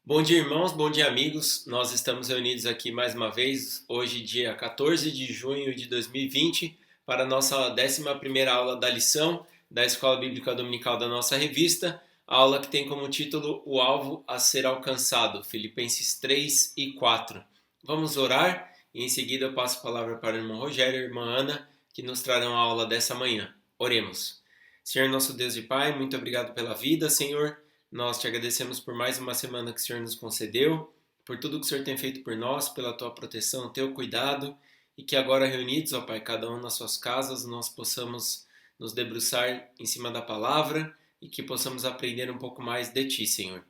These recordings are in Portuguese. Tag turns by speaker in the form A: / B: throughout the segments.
A: Bom dia, irmãos, bom dia, amigos. Nós estamos reunidos aqui mais uma vez, hoje, dia 14 de junho de 2020, para a nossa 11ª aula da lição da Escola Bíblica Dominical da nossa revista, a aula que tem como título O Alvo a Ser Alcançado, Filipenses 3 e 4. Vamos orar e em seguida eu passo a palavra para o irmão Rogério e a irmã Ana, que nos trarão a aula dessa manhã. Oremos. Senhor nosso Deus e Pai, muito obrigado pela vida, Senhor. Nós te agradecemos por mais uma semana que o Senhor nos concedeu, por tudo que o Senhor tem feito por nós, pela tua proteção, teu cuidado, e que agora reunidos, ó Pai, cada um nas suas casas, nós possamos nos debruçar em cima da palavra e que possamos aprender um pouco mais de ti, Senhor.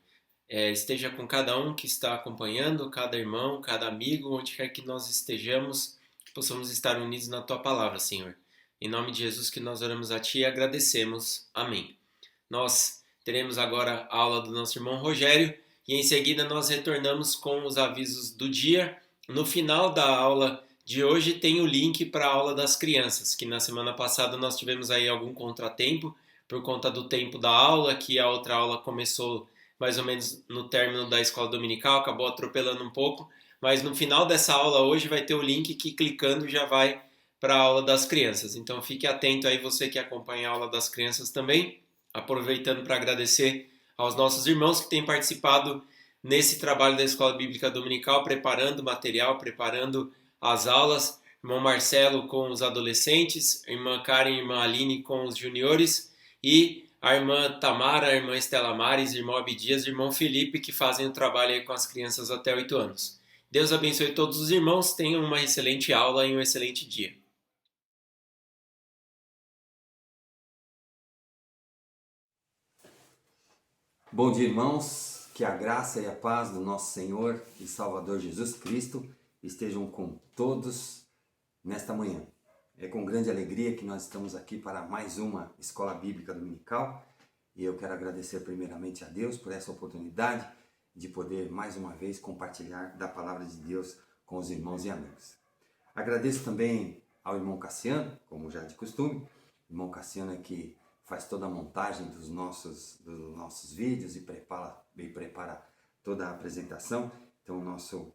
A: Esteja com cada um que está acompanhando, cada irmão, cada amigo, onde quer que nós estejamos, que possamos estar unidos na tua palavra, Senhor. Em nome de Jesus que nós oramos a ti e agradecemos. Amém. Nós teremos agora a aula do nosso irmão Rogério e em seguida nós retornamos com os avisos do dia. No final da aula de hoje tem o link para a aula das crianças, que na semana passada nós tivemos aí algum contratempo por conta do tempo da aula, que a outra aula começou mais ou menos no término da escola dominical, acabou atropelando um pouco, mas no final dessa aula hoje vai ter o link que clicando já vai para a aula das crianças. Então fique atento aí você que acompanha a aula das crianças também. Aproveitando para agradecer aos nossos irmãos que têm participado nesse trabalho da Escola Bíblica Dominical, preparando material, preparando as aulas. Irmão Marcelo com os adolescentes, irmã Karen e irmã Aline com os juniores e a irmã Tamara, a irmã Estela Mares, irmão Abdias e irmão Felipe que fazem o trabalho aí com as crianças até 8 anos. Deus abençoe todos os irmãos, tenham uma excelente aula e um excelente dia.
B: Bom dia, irmãos, que a graça e a paz do nosso Senhor e Salvador Jesus Cristo estejam com todos nesta manhã. É com grande alegria que nós estamos aqui para mais uma Escola Bíblica Dominical e eu quero agradecer primeiramente a Deus por essa oportunidade de poder mais uma vez compartilhar da Palavra de Deus com os irmãos e amigos. Agradeço também ao irmão Cassiano, como já de costume. O irmão Cassiano é que faz toda a montagem dos nossos vídeos e prepara toda a apresentação. Então, nosso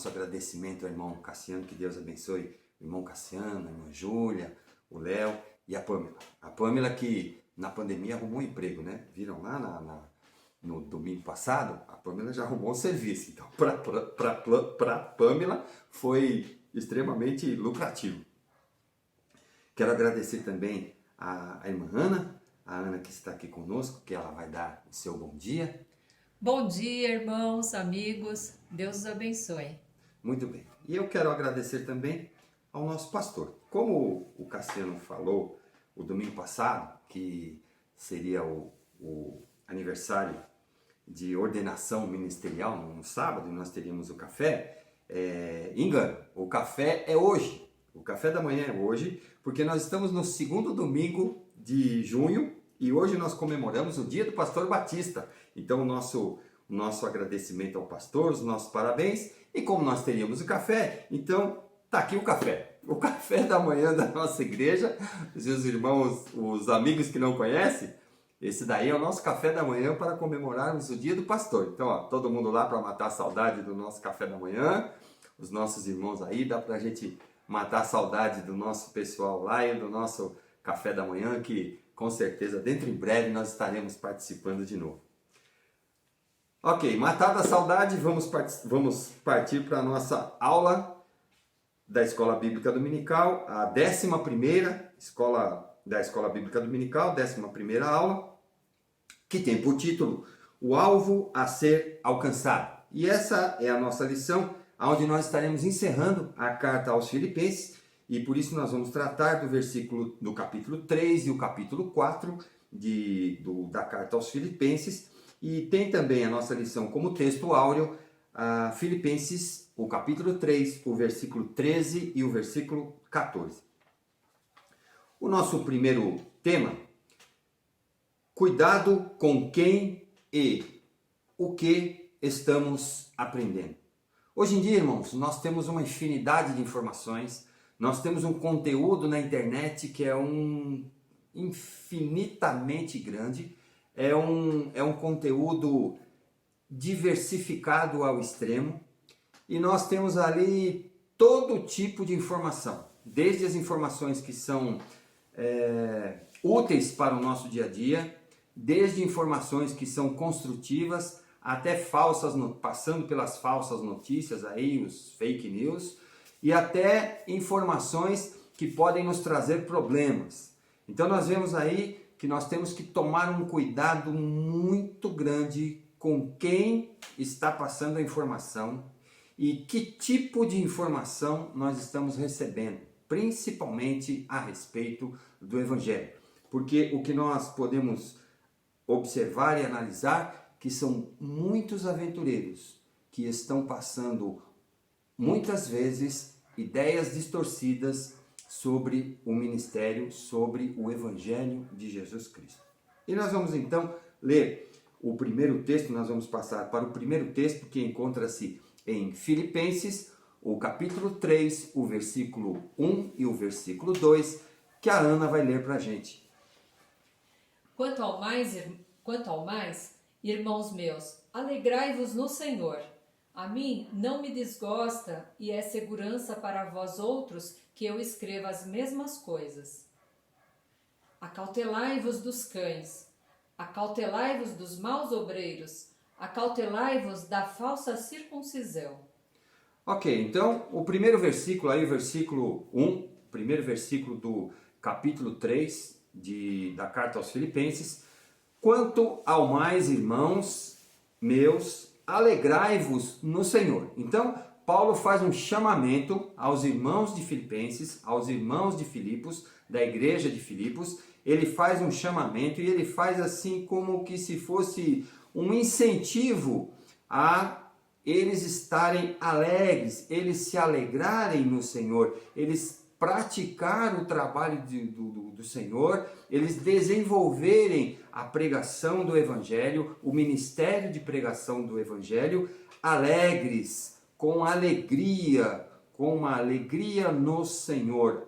B: agradecimento ao irmão Cassiano, que Deus abençoe o irmão Cassiano, a irmã Júlia, o Léo e a Pâmela. A Pâmela que na pandemia arrumou um emprego, né? Viram lá no domingo passado, a Pâmela já arrumou um serviço. Então, para a Pâmela foi extremamente lucrativo. Quero agradecer também a irmã Ana, a Ana que está aqui conosco, que ela vai dar o seu bom dia.
C: Bom dia, irmãos, amigos, Deus os abençoe.
B: Muito bem. E eu quero agradecer também ao nosso pastor. Como o Cassiano falou o domingo passado, que seria o aniversário de ordenação ministerial no sábado, e nós teríamos o café, engano, o café é hoje. O café da manhã é hoje, porque nós estamos no segundo domingo de junho e hoje nós comemoramos o dia do pastor Batista. Então o nosso agradecimento ao pastor, os nossos parabéns. E como nós teríamos o café, então tá aqui o café. O café da manhã da nossa igreja. Os seus irmãos, os amigos que não conhecem, esse daí é o nosso café da manhã para comemorarmos o dia do pastor. Então, ó, todo mundo lá para matar a saudade do nosso café da manhã. Os nossos irmãos aí, dá pra gente matar a saudade do nosso pessoal lá e do nosso café da manhã, que com certeza dentro em breve nós estaremos participando de novo. Ok, matada a saudade, vamos partir para a nossa aula da Escola Bíblica Dominical, a 11ª da Escola Bíblica Dominical, 11ª aula, que tem por título O Alvo a Ser Alcançado. E essa é a nossa lição, onde nós estaremos encerrando a carta aos Filipenses, e por isso nós vamos tratar do capítulo 3 e o capítulo 4 da carta aos Filipenses, e tem também a nossa lição como texto áureo, Filipenses, o capítulo 3, o versículo 13 e o versículo 14. O nosso primeiro tema, cuidado com quem e o que estamos aprendendo. Hoje em dia, irmãos, nós temos uma infinidade de informações, nós temos um conteúdo na internet que é infinitamente grande, é um conteúdo diversificado ao extremo e nós temos ali todo tipo de informação, desde as informações que são úteis para o nosso dia a dia, desde informações que são construtivas até falsas, passando pelas falsas notícias aí, os fake news, e até informações que podem nos trazer problemas. Então nós vemos aí que nós temos que tomar um cuidado muito grande com quem está passando a informação e que tipo de informação nós estamos recebendo, principalmente a respeito do Evangelho. Porque o que nós podemos observar e analisar que são muitos aventureiros que estão passando muitas vezes ideias distorcidas sobre o ministério, sobre o Evangelho de Jesus Cristo. E nós vamos então ler o primeiro texto, nós vamos passar para o primeiro texto que encontra-se em Filipenses, o capítulo 3, o versículo 1 e o versículo 2, que a Ana vai ler para a gente.
C: Quanto ao mais, irmãos meus, alegrai-vos no Senhor. A mim não me desgosta e é segurança para vós outros que eu escreva as mesmas coisas. Acautelai-vos dos cães, acautelai-vos dos maus obreiros, acautelai-vos da falsa circuncisão.
B: Ok, então o primeiro versículo aí, o versículo 1, primeiro versículo do capítulo 3 da carta aos Filipenses. Quanto ao mais, irmãos meus, alegrai-vos no Senhor. Então, Paulo faz um chamamento aos irmãos de Filipenses, aos irmãos de Filipos, da igreja de Filipos. Ele faz um chamamento e ele faz assim como que se fosse um incentivo a eles estarem alegres, eles se alegrarem no Senhor, eles praticar o trabalho do Senhor, eles desenvolverem a pregação do Evangelho, o ministério de pregação do Evangelho, alegres, com uma alegria no Senhor,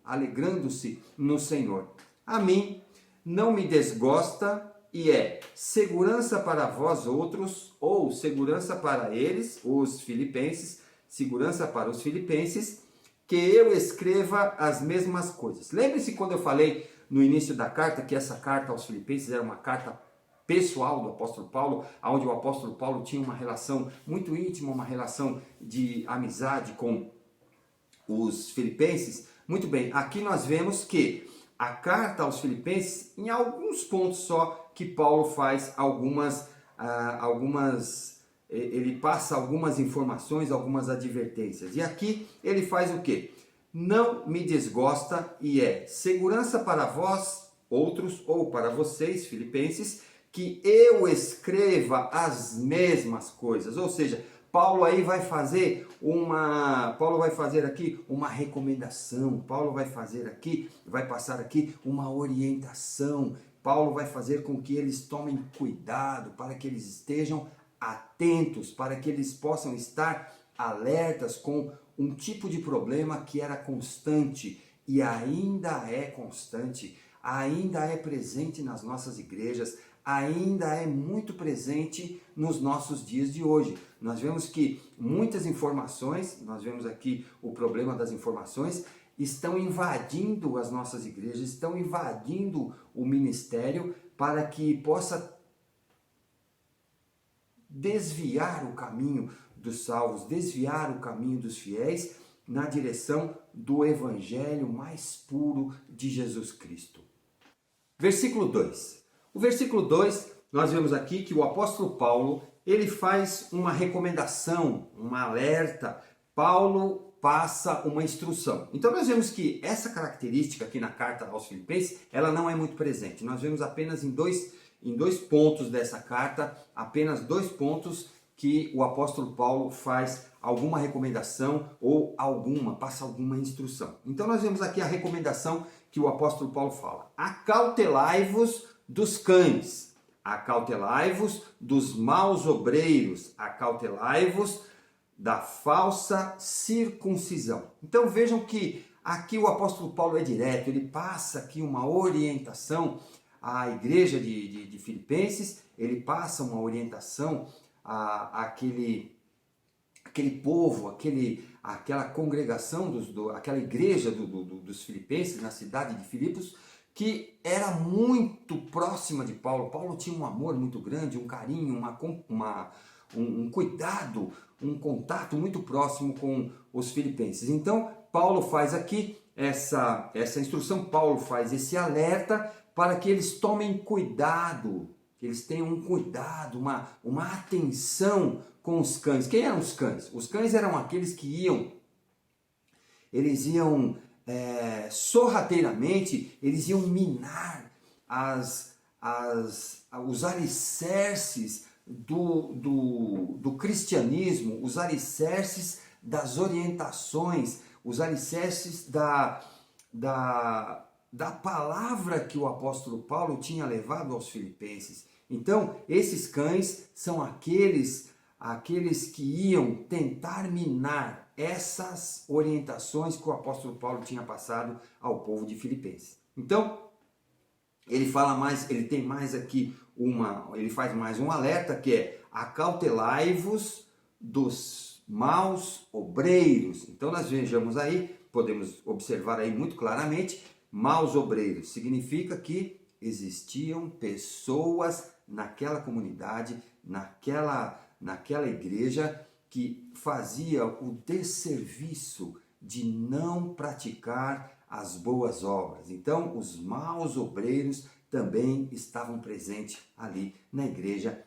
B: alegrando-se no Senhor. A mim não me desgosta e é segurança para vós outros, ou segurança para eles, os filipenses, segurança para os filipenses, que eu escreva as mesmas coisas. Lembre-se quando eu falei no início da carta que essa carta aos Filipenses era uma carta pessoal do apóstolo Paulo, onde o apóstolo Paulo tinha uma relação muito íntima, uma relação de amizade com os filipenses. Muito bem, aqui nós vemos que a carta aos Filipenses, em alguns pontos só, que Paulo faz ele passa algumas informações, algumas advertências. E aqui ele faz o quê? Não me desgosta e é segurança para vós, outros, ou para vocês, filipenses, que eu escreva as mesmas coisas. Ou seja, Paulo vai fazer aqui uma recomendação, Paulo vai passar aqui uma orientação, Paulo vai fazer com que eles tomem cuidado, para que eles estejam atentos, para que eles possam estar alertas com um tipo de problema que era constante e ainda é constante, ainda é presente nas nossas igrejas, ainda é muito presente nos nossos dias de hoje. Nós vemos que muitas informações, nós vemos aqui o problema das informações, estão invadindo as nossas igrejas, estão invadindo o ministério para que possa desviar o caminho dos salvos, desviar o caminho dos fiéis na direção do evangelho mais puro de Jesus Cristo. Versículo 2. O versículo 2, nós vemos aqui que o apóstolo Paulo, ele faz uma recomendação, uma alerta. Paulo passa uma instrução. Então nós vemos que essa característica aqui na carta aos Filipenses, ela não é muito presente. Nós vemos apenas em dois pontos dessa carta, apenas 2 pontos que o apóstolo Paulo faz alguma recomendação ou passa alguma instrução. Então nós vemos aqui a recomendação que o apóstolo Paulo fala: acautelai-vos dos cães, acautelai-vos dos maus obreiros, acautelai-vos da falsa circuncisão. Então vejam que aqui o apóstolo Paulo é direto, ele passa aqui uma orientação à igreja de Filipenses, ele passa uma orientação àquele povo, aquela congregação, aquela igreja dos Filipenses na cidade de Filipos, que era muito próxima de Paulo. Paulo tinha um amor muito grande, um carinho, um cuidado, um contato muito próximo com os filipenses. Então, Paulo faz aqui essa instrução, Paulo faz esse alerta para que eles tomem cuidado, que eles tenham um cuidado, uma atenção com os cães. Quem eram os cães? Os cães eram aqueles que iam sorrateiramente, eles iam minar os alicerces do cristianismo, os alicerces das orientações, os alicerces da palavra que o apóstolo Paulo tinha levado aos filipenses. Então, esses cães são aqueles que iam tentar minar essas orientações que o apóstolo Paulo tinha passado ao povo de Filipenses. Então, ele tem mais aqui ele faz mais um alerta, que é: acautelai-vos dos maus obreiros. Então nós vejamos aí, podemos observar aí muito claramente, maus obreiros significa que existiam pessoas naquela comunidade, naquela igreja, que fazia o desserviço de não praticar as boas obras. Então, os maus obreiros também estavam presentes ali na igreja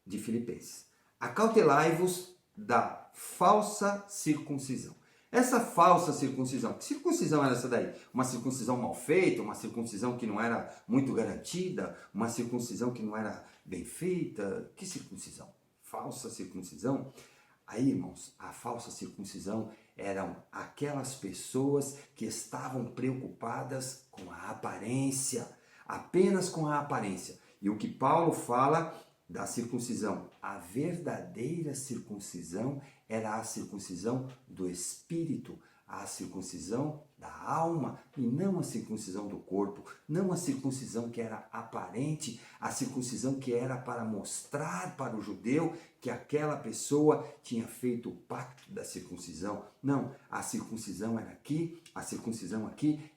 B: de Filipenses. Acautelai-vos da falsa circuncisão. Essa falsa circuncisão, que circuncisão era essa daí? Uma circuncisão mal feita, uma circuncisão que não era muito garantida, uma circuncisão que não era bem feita? Que circuncisão? Falsa circuncisão? Aí, irmãos, a falsa circuncisão eram aquelas pessoas que estavam preocupadas com a aparência, apenas com a aparência. E o que Paulo fala da circuncisão, a verdadeira circuncisão era a circuncisão do espírito, a circuncisão da alma, e não a circuncisão do corpo, não a circuncisão que era aparente, a circuncisão que era para mostrar para o judeu que aquela pessoa tinha feito o pacto da circuncisão. Não, a circuncisão aqui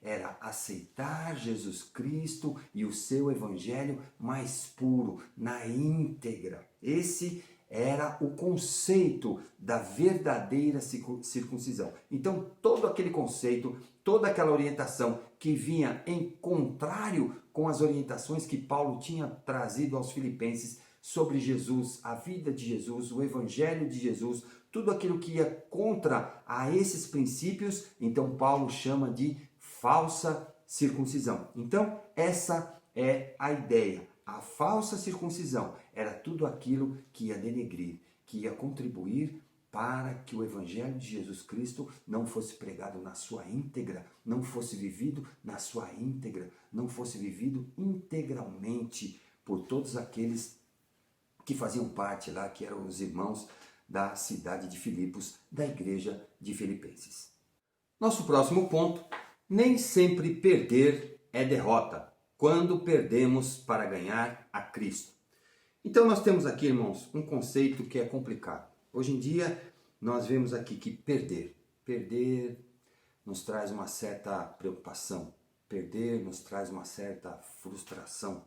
B: era aceitar Jesus Cristo e o seu evangelho mais puro, na íntegra. Esse era o conceito da verdadeira circuncisão. Então, todo aquele conceito, toda aquela orientação que vinha em contrário com as orientações que Paulo tinha trazido aos filipenses sobre Jesus, a vida de Jesus, o evangelho de Jesus, tudo aquilo que ia contra a esses princípios, então Paulo chama de falsa circuncisão. Então, essa é a ideia. A falsa circuncisão era tudo aquilo que ia denegrir, que ia contribuir para que o evangelho de Jesus Cristo não fosse pregado na sua íntegra, não fosse vivido na sua íntegra, não fosse vivido integralmente por todos aqueles que faziam parte lá, que eram os irmãos da cidade de Filipos, da igreja de Filipenses. Nosso próximo ponto: nem sempre perder é derrota, quando perdemos para ganhar a Cristo. Então nós temos aqui, irmãos, um conceito que é complicado. Hoje em dia nós vemos aqui que perder nos traz uma certa preocupação, perder nos traz uma certa frustração.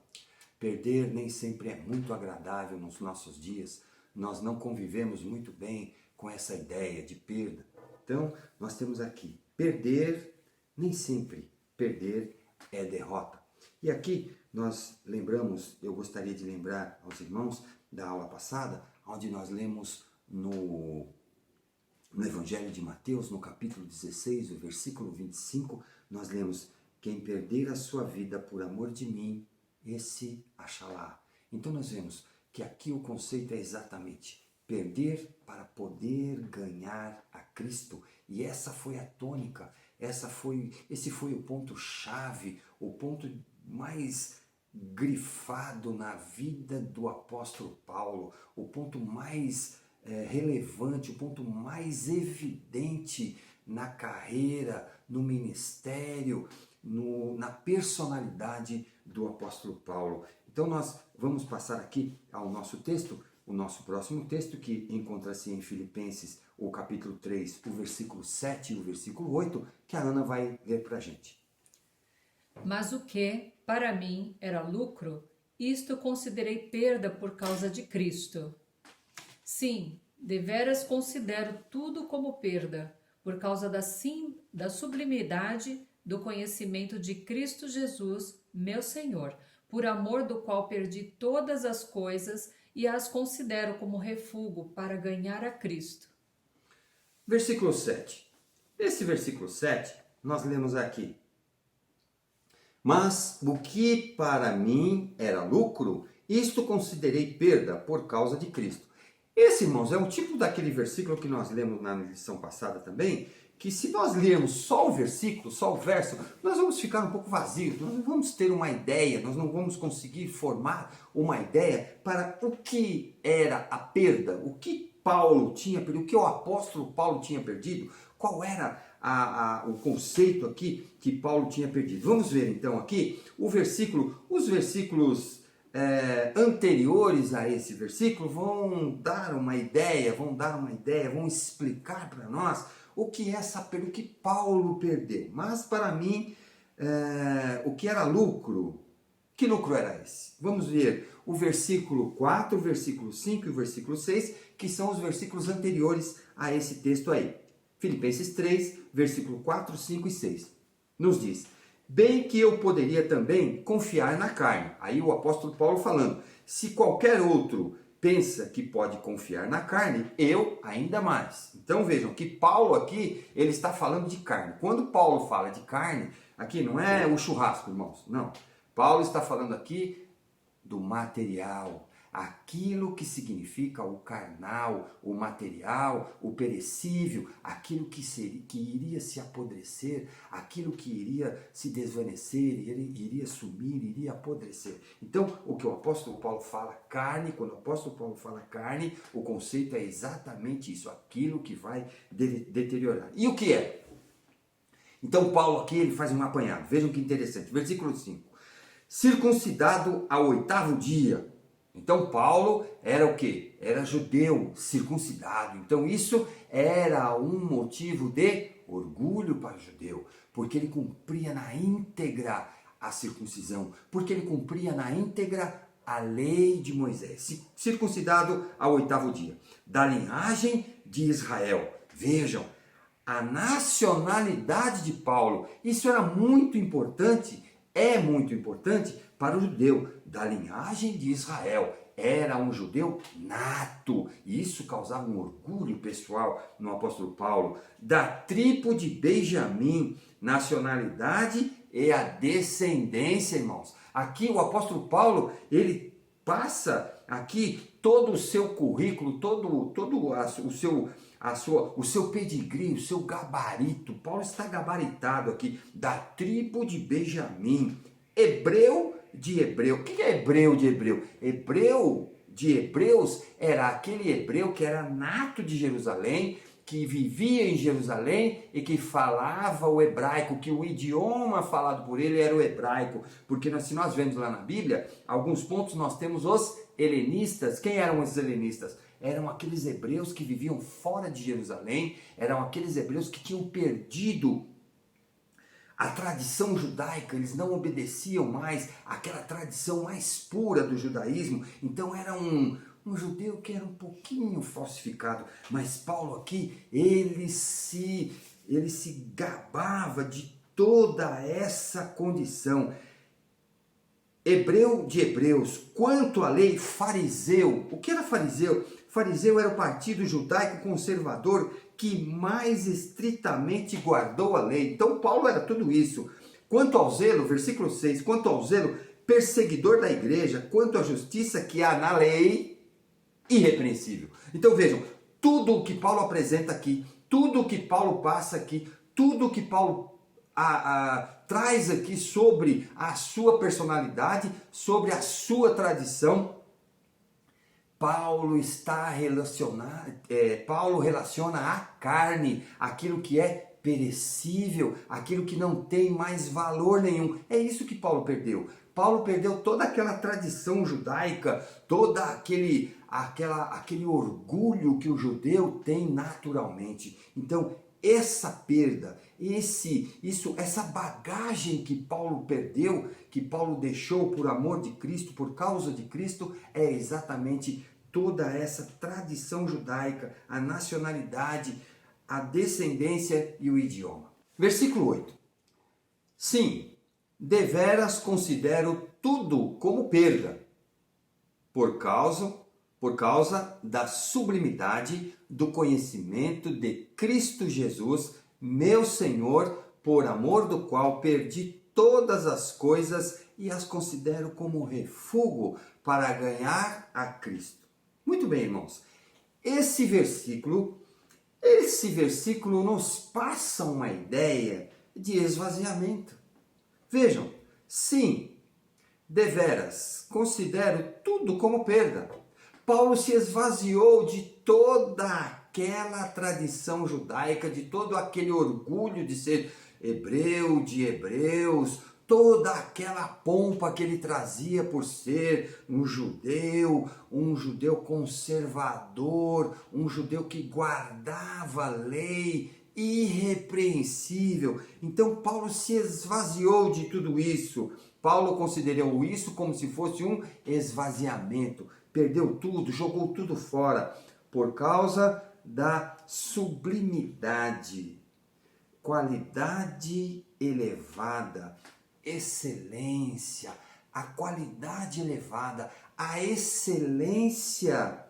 B: Perder nem sempre é muito agradável nos nossos dias. Nós não convivemos muito bem com essa ideia de perda. Então nós temos aqui, perder, nem sempre perder é derrota. E aqui nós lembramos, eu gostaria de lembrar aos irmãos da aula passada, onde nós lemos no Evangelho de Mateus, no capítulo 16, o versículo 25, nós lemos: quem perder a sua vida por amor de mim, esse achará. Então nós vemos que aqui o conceito é exatamente perder para poder ganhar a Cristo. E essa foi a tônica, esse foi o ponto-chave, o ponto mais grifado na vida do apóstolo Paulo, o ponto mais relevante, o ponto mais evidente na carreira, no ministério na personalidade do apóstolo Paulo. Então nós vamos passar aqui ao nosso texto, o nosso próximo texto, que encontra-se em Filipenses, o capítulo 3, o versículo 7 e o versículo 8, que a Ana vai ler para a gente.
C: Mas o que, para mim, era lucro, isto considerei perda por causa de Cristo. Sim, deveras considero tudo como perda, por causa da sublimidade do conhecimento de Cristo Jesus, meu Senhor, por amor do qual perdi todas as coisas e as considero como refúgio para ganhar a Cristo.
B: Versículo 7. Esse versículo 7, nós lemos aqui. Mas o que para mim era lucro, isto considerei perda por causa de Cristo. Esse, irmãos, é um tipo daquele versículo que nós lemos na lição passada também, que se nós lermos só o versículo, só o verso, nós vamos ficar um pouco vazios, nós não vamos ter uma ideia, nós não vamos conseguir formar uma ideia para o que era a perda, o que Paulo tinha perdido, o que o apóstolo Paulo tinha perdido, qual era o conceito aqui que Paulo tinha perdido. Vamos ver então aqui os versículos anteriores a esse versículo vão dar uma ideia, vão explicar para nós o que é essa perda, o que Paulo perdeu. Mas para mim, o que era lucro, que lucro era esse? Vamos ver o versículo 4, o versículo 5 e o versículo 6, que são os versículos anteriores a esse texto aí. Filipenses 3, versículo 4, 5 e 6. Nos diz: bem que eu poderia também confiar na carne. Aí o apóstolo Paulo falando, se qualquer outro pensa que pode confiar na carne, eu ainda mais. Então vejam que Paulo aqui, ele está falando de carne. Quando Paulo fala de carne, aqui não é o churrasco, irmãos, não. Paulo está falando aqui do material, aquilo que significa o carnal, o material, o perecível, aquilo que iria se apodrecer, aquilo que iria se desvanecer, iria sumir, iria apodrecer. Então, o que o apóstolo Paulo fala, carne, quando o apóstolo Paulo fala carne, o conceito é exatamente isso, aquilo que vai deteriorar. E o que é? Então, Paulo aqui ele faz um apanhado, vejam que interessante, versículo 5. Circuncidado ao 8º dia. Então Paulo era o quê? Era judeu, circuncidado. Então isso era um motivo de orgulho para o judeu, porque ele cumpria na íntegra a circuncisão, porque ele cumpria na íntegra a lei de Moisés. Circuncidado ao 8º dia, da linhagem de Israel. Vejam, a nacionalidade de Paulo, isso era muito importante, é muito importante para o judeu, da linhagem de Israel. Era um judeu nato, e isso causava um orgulho pessoal no apóstolo Paulo. Da tribo de Benjamim, nacionalidade e a descendência, irmãos. Aqui o apóstolo Paulo, ele passa aqui todo o seu currículo, o seu pedigree, o seu gabarito. Paulo está gabaritado aqui, da tribo de Benjamim, hebreu de hebreu. O que é hebreu de hebreu? Hebreu de hebreus era aquele hebreu que era nato de Jerusalém, que vivia em Jerusalém e que falava o hebraico, que o idioma falado por ele era o hebraico. Porque se nós vemos lá na Bíblia, alguns pontos nós temos os helenistas. Quem eram esses helenistas? Eram aqueles hebreus que viviam fora de Jerusalém, eram aqueles hebreus que tinham perdido a tradição judaica, eles não obedeciam mais àquela tradição mais pura do judaísmo. Então era um judeu que era um pouquinho falsificado. Mas Paulo aqui, ele se gabava de toda essa condição. Hebreu de hebreus, quanto à lei, fariseu. O que era fariseu? Fariseu era o partido judaico conservador que mais estritamente guardou a lei. Então Paulo era tudo isso. Quanto ao zelo, versículo 6, quanto ao zelo, perseguidor da igreja, quanto à justiça que há na lei, irrepreensível. Então vejam, tudo o que Paulo apresenta aqui, tudo o que Paulo passa aqui, tudo o que Paulo traz aqui sobre a sua personalidade, sobre a sua tradição, Paulo relaciona a carne, aquilo que é perecível, aquilo que não tem mais valor nenhum. É isso que Paulo perdeu. Paulo perdeu toda aquela tradição judaica, toda aquele orgulho que o judeu tem naturalmente. Então, essa perda, essa bagagem que Paulo perdeu, que Paulo deixou por amor de Cristo, por causa de Cristo, é exatamente toda essa tradição judaica, a nacionalidade, a descendência e o idioma. Versículo 8. Sim, deveras considero tudo como perda, por causa da sublimidade do conhecimento de Cristo Jesus, meu Senhor, por amor do qual perdi todas as coisas e as considero como refúgio para ganhar a Cristo. Muito bem, irmãos. Esse versículo nos passa uma ideia de esvaziamento. Vejam, sim, deveras, considero tudo como perda. Paulo se esvaziou de toda aquela tradição judaica, de todo aquele orgulho de ser hebreu, de hebreus, toda aquela pompa que ele trazia por ser um judeu conservador, um judeu que guardava a lei, irrepreensível. Então Paulo se esvaziou de tudo isso. Paulo considerou isso como se fosse um esvaziamento. Perdeu tudo, jogou tudo fora por causa da sublimidade, qualidade elevada, excelência, a qualidade elevada, a excelência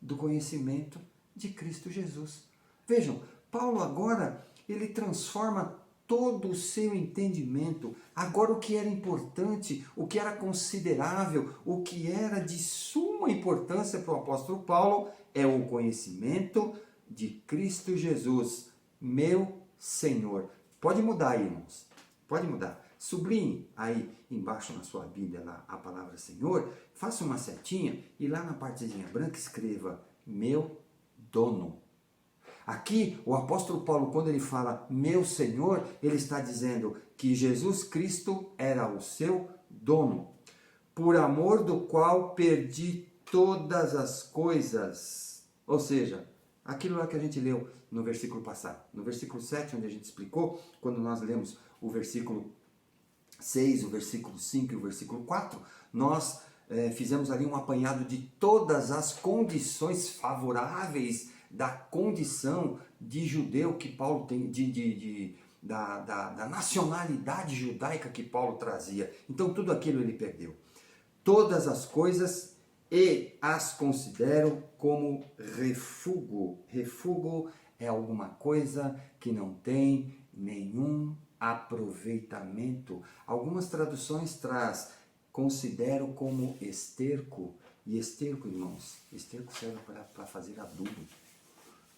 B: do conhecimento de Cristo Jesus. Vejam, Paulo agora, ele transforma todo o seu entendimento. Agora o que era importante, o que era considerável, o que era de suma importância para o apóstolo Paulo é o conhecimento de Cristo Jesus, meu Senhor. Pode mudar aí, irmãos. Pode mudar. Sublinhe aí embaixo na sua Bíblia lá, a palavra Senhor, faça uma setinha e lá na partezinha branca escreva meu dono. Aqui o apóstolo Paulo, quando ele fala meu Senhor, ele está dizendo que Jesus Cristo era o seu dono, por amor do qual perdi todas as coisas. Ou seja, aquilo lá que a gente leu no versículo passado. No versículo 7, onde a gente explicou, quando nós lemos o versículo 6, o versículo 5 e o versículo 4, nós fizemos ali um apanhado de todas as condições favoráveis da condição de judeu que Paulo tem, da nacionalidade judaica que Paulo trazia. Então tudo aquilo ele perdeu. Todas as coisas e as considero como refúgio. Refúgio é alguma coisa que não tem nenhum aproveitamento. Algumas traduções traz considero como esterco. E esterco, irmãos, esterco serve para fazer adubo.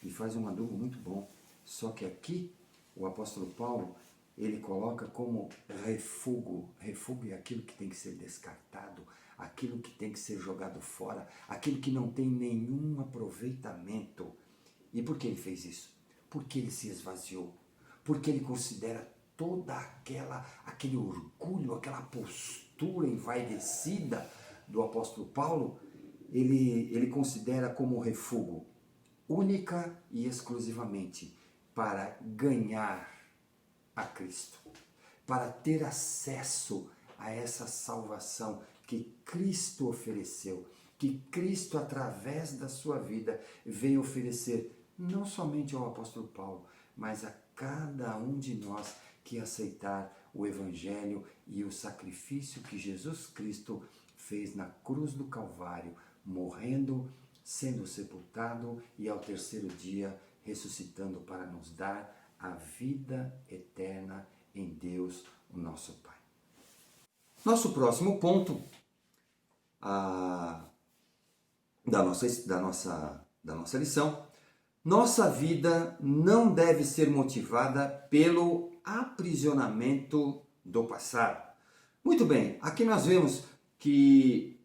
B: E faz um adubo muito bom. Só que aqui o apóstolo Paulo, ele coloca como refúgio. Refúgio é aquilo que tem que ser descartado, aquilo que tem que ser jogado fora, aquilo que não tem nenhum aproveitamento. E por que ele fez isso? Porque ele se esvaziou. Porque ele considera toda aquele orgulho, aquela postura envaidecida do apóstolo Paulo, ele considera como refúgio, única e exclusivamente para ganhar a Cristo, para ter acesso a essa salvação que Cristo ofereceu, que Cristo, através da sua vida, veio oferecer não somente ao apóstolo Paulo, mas a cada um de nós que aceitar o Evangelho e o sacrifício que Jesus Cristo fez na cruz do Calvário, morrendo, sendo sepultado e ao terceiro dia ressuscitando para nos dar a vida eterna em Deus, o nosso Pai. Nosso próximo ponto da nossa lição: nossa vida não deve ser motivada pelo aprisionamento do passado. Muito bem, aqui nós vemos que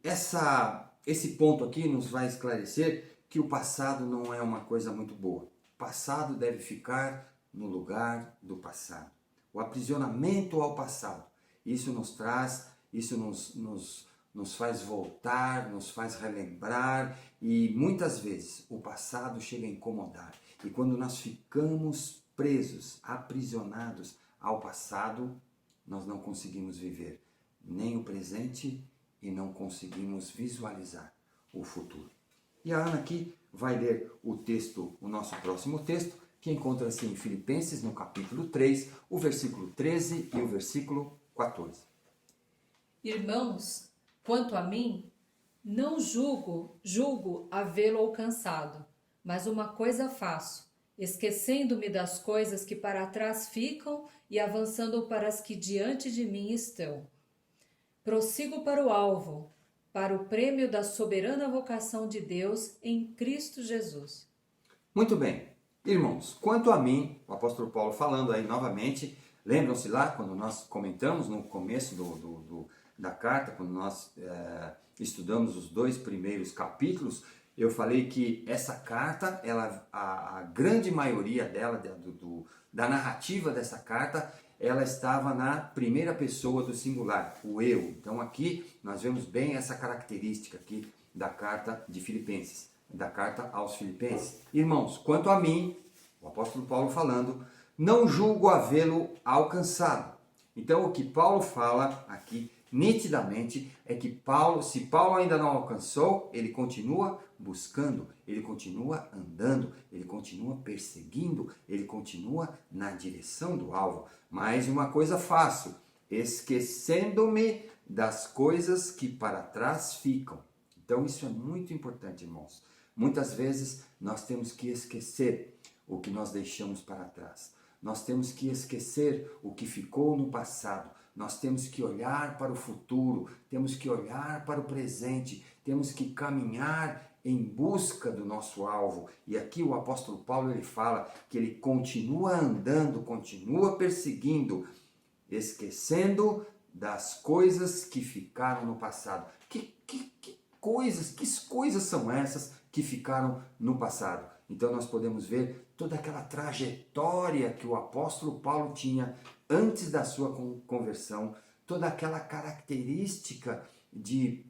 B: esse ponto aqui nos vai esclarecer que o passado não é uma coisa muito boa. O passado deve ficar no lugar do passado. O aprisionamento ao passado. Isso nos traz, isso nos faz voltar, nos faz relembrar e muitas vezes o passado chega a incomodar. E quando nós ficamos presos, aprisionados ao passado, nós não conseguimos viver nem o presente e não conseguimos visualizar o futuro. E a Ana aqui vai ler o texto, o nosso próximo texto, que encontra-se em Filipenses, no capítulo 3, o versículo 13 e o versículo 14.
C: Irmãos, quanto a mim, não julgo havê-lo alcançado, mas uma coisa faço, esquecendo-me das coisas que para trás ficam e avançando para as que diante de mim estão. Prossigo para o alvo, para o prêmio da soberana vocação de Deus em Cristo Jesus.
B: Muito bem, irmãos, quanto a mim, o apóstolo Paulo falando aí novamente, lembram-se lá quando nós comentamos no começo da carta, quando nós estudamos os 2 primeiros capítulos, eu falei que essa carta, a grande maioria dela, da narrativa dessa carta, ela estava na primeira pessoa do singular, o eu. Então aqui nós vemos bem essa característica aqui da carta de Filipenses, da carta aos Filipenses. Irmãos, quanto a mim, o apóstolo Paulo falando, não julgo havê-lo alcançado. Então o que Paulo fala aqui nitidamente é que se Paulo ainda não alcançou, ele continua buscando, ele continua andando, ele continua perseguindo, ele continua na direção do alvo. Mas uma coisa faço, esquecendo-me das coisas que para trás ficam. Então isso é muito importante, irmãos. Muitas vezes nós temos que esquecer o que nós deixamos para trás. Nós temos que esquecer o que ficou no passado. Nós temos que olhar para o futuro, temos que olhar para o presente, temos que caminhar em busca do nosso alvo. E aqui o apóstolo Paulo ele fala que ele continua andando, continua perseguindo, esquecendo das coisas que ficaram no passado. Que coisas são essas que ficaram no passado? Então nós podemos ver toda aquela trajetória que o apóstolo Paulo tinha antes da sua conversão, toda aquela característica de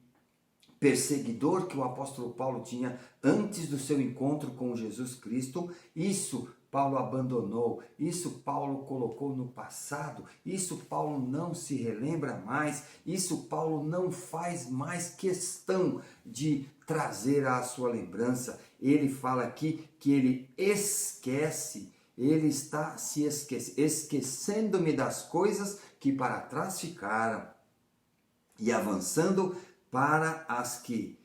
B: perseguidor que o apóstolo Paulo tinha antes do seu encontro com Jesus Cristo. Isso Paulo abandonou, isso Paulo colocou no passado, isso Paulo não se relembra mais, isso Paulo não faz mais questão de trazer à sua lembrança. Ele fala aqui que ele esquece, ele está se esquecendo-me das coisas que para trás ficaram e avançando para as que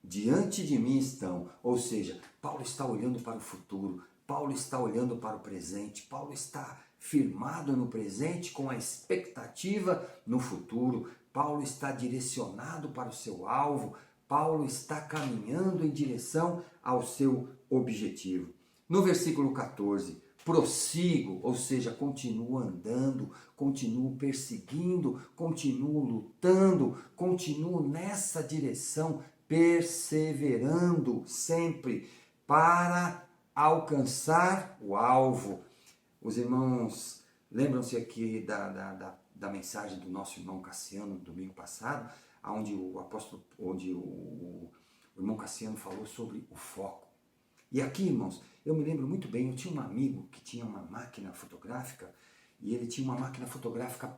B: diante de mim estão. Ou seja, Paulo está olhando para o futuro, Paulo está olhando para o presente, Paulo está firmado no presente com a expectativa no futuro, Paulo está direcionado para o seu alvo, Paulo está caminhando em direção ao seu objetivo. No versículo 14, prossigo, ou seja, continuo andando, continuo perseguindo, continuo lutando, continuo nessa direção, perseverando sempre para alcançar o alvo. Os irmãos lembram-se aqui da mensagem do nosso irmão Cassiano no domingo passado, onde o irmão Cassiano falou sobre o foco. E aqui, irmãos, eu me lembro muito bem, eu tinha um amigo que tinha uma máquina fotográfica, e ele tinha uma máquina fotográfica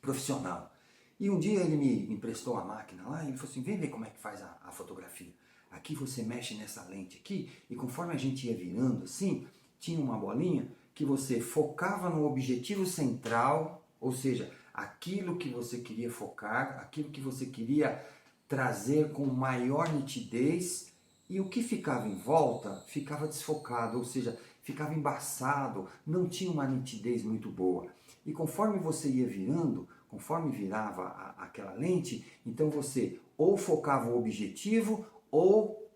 B: profissional. E um dia ele me emprestou a máquina lá, e ele falou assim, vem ver como é que faz a fotografia. Aqui você mexe nessa lente aqui, e conforme a gente ia virando assim, tinha uma bolinha que você focava no objetivo central, ou seja, aquilo que você queria focar, aquilo que você queria trazer com maior nitidez, e o que ficava em volta ficava desfocado, ou seja, ficava embaçado, não tinha uma nitidez muito boa. E conforme você ia virando, conforme virava aquela lente, então você ou focava o objetivo ou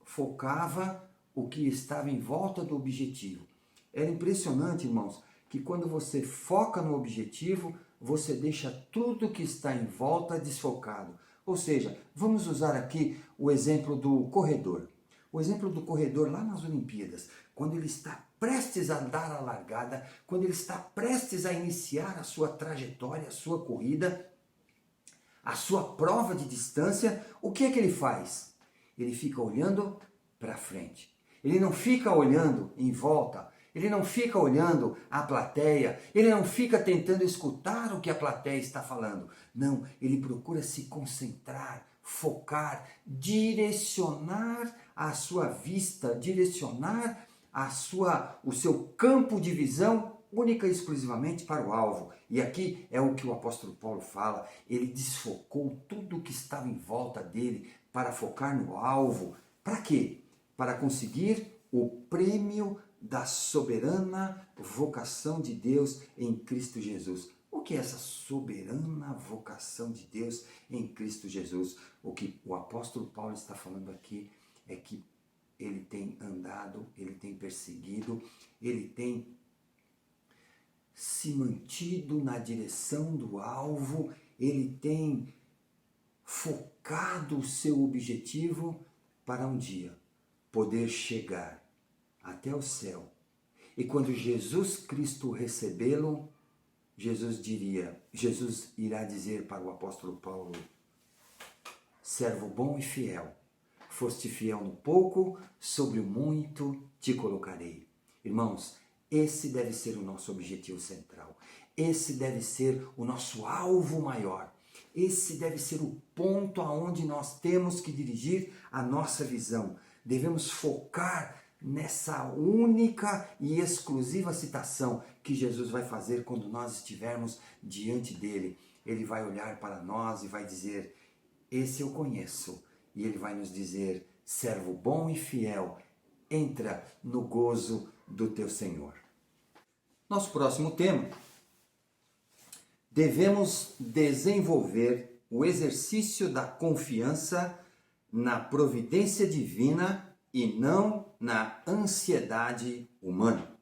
B: focava o que estava em volta do objetivo. Era impressionante, irmãos, que quando você foca no objetivo, você deixa tudo que está em volta desfocado. Ou seja, vamos usar aqui o exemplo do corredor. O exemplo do corredor lá nas Olimpíadas, quando ele está prestes a dar a largada, quando ele está prestes a iniciar a sua trajetória, a sua corrida, a sua prova de distância, o que é que ele faz? Ele fica olhando para frente. Ele não fica olhando em volta, ele não fica olhando a plateia, ele não fica tentando escutar o que a plateia está falando. Não, ele procura se concentrar, focar, direcionar a sua vista, direcionar o seu campo de visão única e exclusivamente para o alvo. E aqui é o que o apóstolo Paulo fala, ele desfocou tudo o que estava em volta dele para focar no alvo. Para quê? Para conseguir o prêmio da soberana vocação de Deus em Cristo Jesus. O que é essa soberana vocação de Deus em Cristo Jesus? O que o apóstolo Paulo está falando aqui é que ele tem andado, ele tem perseguido, ele tem se mantido na direção do alvo, ele tem focado o seu objetivo para um dia poder chegar até o céu. E quando Jesus Cristo recebê-lo, Jesus irá dizer para o apóstolo Paulo: servo bom e fiel, foste fiel no pouco, sobre o muito te colocarei. Irmãos, esse deve ser o nosso objetivo central. Esse deve ser o nosso alvo maior. Esse deve ser o ponto aonde nós temos que dirigir a nossa visão. Devemos focar nessa única e exclusiva citação que Jesus vai fazer quando nós estivermos diante dele. Ele vai olhar para nós e vai dizer: esse eu conheço. E ele vai nos dizer: servo bom e fiel, entra no gozo do teu Senhor. Nosso próximo tema: devemos desenvolver o exercício da confiança na providência divina e não na ansiedade humana.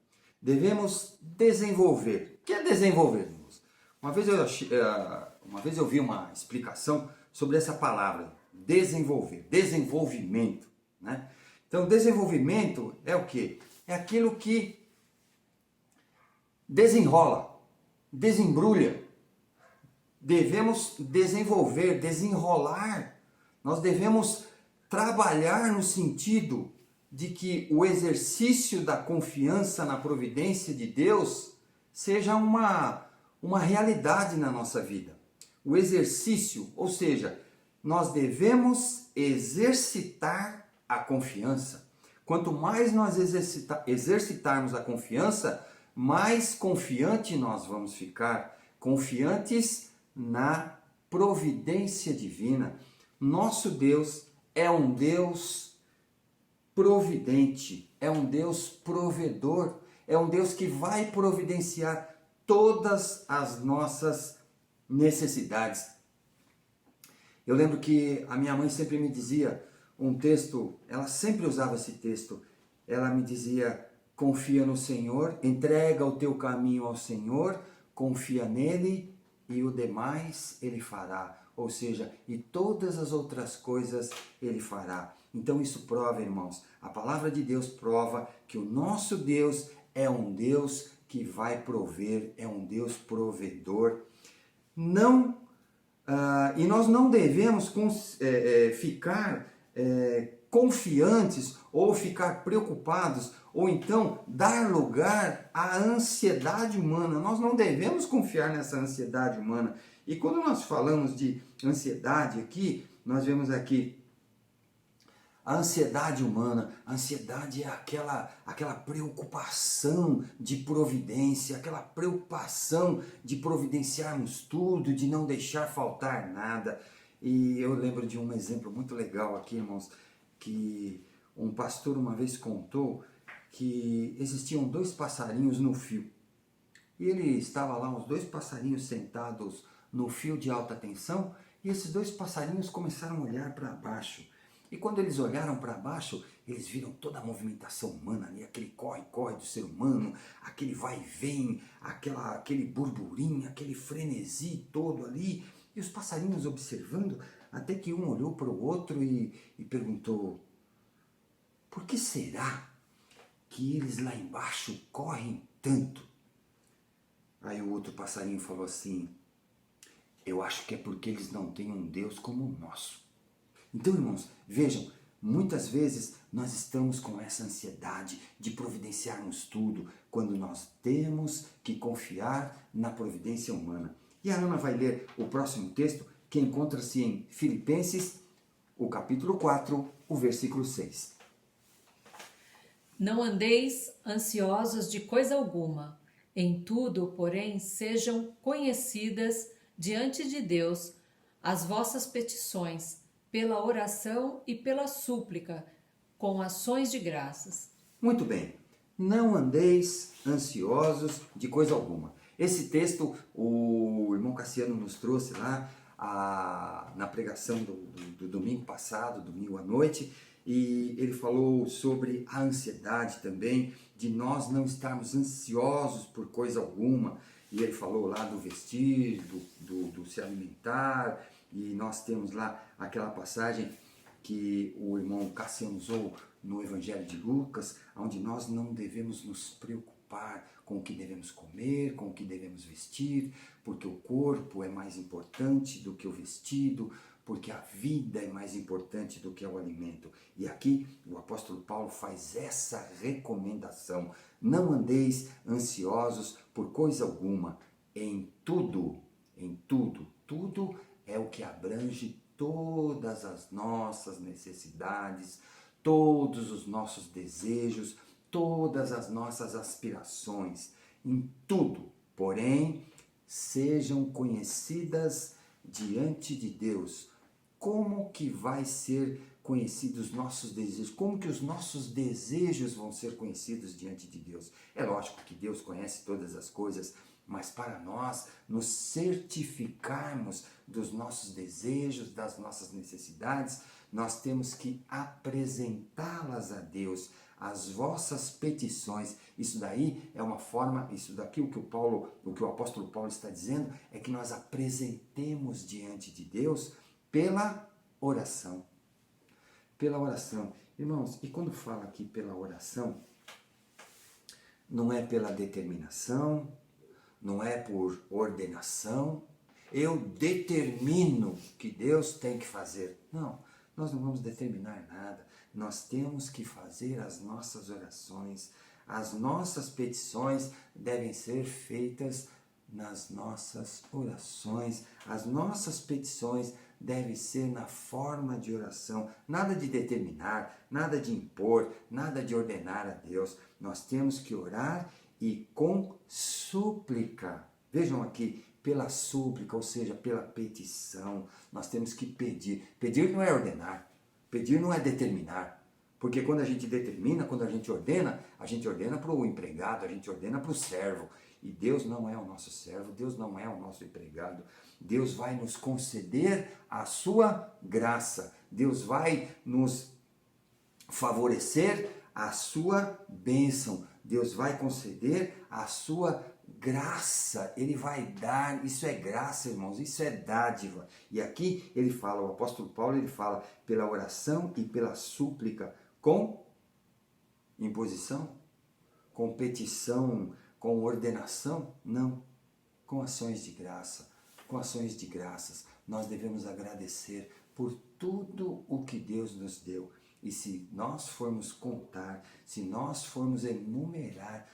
B: Devemos desenvolver. O que é desenvolver, irmãos? Uma vez eu vi uma explicação sobre essa palavra, desenvolver, desenvolvimento, né? Então, desenvolvimento é o quê? É aquilo que desenrola, desembrulha. Devemos desenvolver, desenrolar. Nós devemos trabalhar no sentido de que o exercício da confiança na providência de Deus seja uma realidade na nossa vida. O exercício, ou seja, nós devemos exercitar a confiança. Quanto mais nós exercitarmos a confiança, mais confiante nós vamos ficar, confiantes na providência divina. Nosso Deus é um Deus providente, é um Deus provedor, é um Deus que vai providenciar todas as nossas necessidades. Eu lembro que a minha mãe sempre me dizia um texto, ela sempre usava esse texto, ela me dizia: confia no Senhor, entrega o teu caminho ao Senhor, confia nele e o demais ele fará. Ou seja, e todas as outras coisas ele fará. Então isso prova, irmãos, a palavra de Deus prova que o nosso Deus é um Deus que vai prover, é um Deus provedor. E nós não devemos ficar confiantes ou ficar preocupados ou então dar lugar à ansiedade humana. Nós não devemos confiar nessa ansiedade humana. E quando nós falamos de ansiedade aqui, nós vemos aqui a ansiedade humana. A ansiedade é aquela preocupação de providência, aquela preocupação de providenciarmos tudo, de não deixar faltar nada. E eu lembro de um exemplo muito legal aqui, irmãos, que um pastor uma vez contou que existiam 2 passarinhos no fio. E ele estava lá, os 2 passarinhos sentados no fio de alta tensão, e esses 2 passarinhos começaram a olhar para baixo. E quando eles olharam para baixo, eles viram toda a movimentação humana ali, aquele corre-corre do ser humano, aquele vai e vem, aquele burburinho, aquele frenesi todo ali. E os passarinhos observando, até que um olhou para o outro e perguntou: por que será que eles lá embaixo correm tanto? Aí o outro passarinho falou assim, eu acho que é porque eles não têm um Deus como o nosso. Então, irmãos, vejam, muitas vezes nós estamos com essa ansiedade de providenciarmos tudo, quando nós temos que confiar na providência humana. E a Ana vai ler o próximo texto, que encontra-se em Filipenses, o capítulo 4, o versículo 6.
C: Não andeis ansiosos de coisa alguma. Em tudo, porém, sejam conhecidas diante de Deus as vossas petições, pela oração e pela súplica, com ações de graças.
B: Muito bem. Não andeis ansiosos de coisa alguma. Esse texto o irmão Cassiano nos trouxe lá na pregação do domingo passado, domingo à noite, e ele falou sobre a ansiedade também, de nós não estarmos ansiosos por coisa alguma. E ele falou lá do vestir, do se alimentar, e nós temos lá aquela passagem que o irmão Cassiano usou no Evangelho de Lucas, onde nós não devemos nos preocupar com o que devemos comer, com o que devemos vestir, porque o corpo é mais importante do que o vestido, porque a vida é mais importante do que o alimento. E aqui o apóstolo Paulo faz essa recomendação: não andeis ansiosos por coisa alguma, em tudo, tudo é o que abrange todas as nossas necessidades, todos os nossos desejos, todas as nossas aspirações, em tudo, porém, sejam conhecidas diante de Deus. Como que vai ser conhecidos os nossos desejos? Como que os nossos desejos vão ser conhecidos diante de Deus? É lógico que Deus conhece todas as coisas, mas para nós nos certificarmos dos nossos desejos, das nossas necessidades, nós temos que apresentá-las a Deus, as vossas petições. Isso daí é uma forma, isso daqui o que o apóstolo Paulo está dizendo é que nós apresentemos diante de Deus pela oração. Pela oração. Irmãos, e quando fala aqui pela oração, não é pela determinação, não é por ordenação, eu determino que Deus tem que fazer. Não, nós não vamos determinar nada. Nós temos que fazer as nossas orações. As nossas petições devem ser feitas nas nossas orações. As nossas petições devem ser na forma de oração. Nada de determinar, nada de impor, nada de ordenar a Deus. Nós temos que orar e com súplica. Vejam aqui, pela súplica, ou seja, pela petição, nós temos que pedir. Pedir não é ordenar, pedir não é determinar. Porque quando a gente determina, quando a gente ordena para o empregado, a gente ordena para o servo. E Deus não é o nosso servo, Deus não é o nosso empregado. Deus vai nos conceder a sua graça. Deus vai nos favorecer a sua bênção. Deus vai conceder a sua graça. Ele vai dar, isso é graça, irmãos, isso é dádiva. E aqui ele fala, o apóstolo Paulo, ele fala pela oração e pela súplica, com imposição, com petição, com ordenação? Não, com ações de graça. Com ações de graças, nós devemos agradecer por tudo o que Deus nos deu. E se nós formos contar, se nós formos enumerar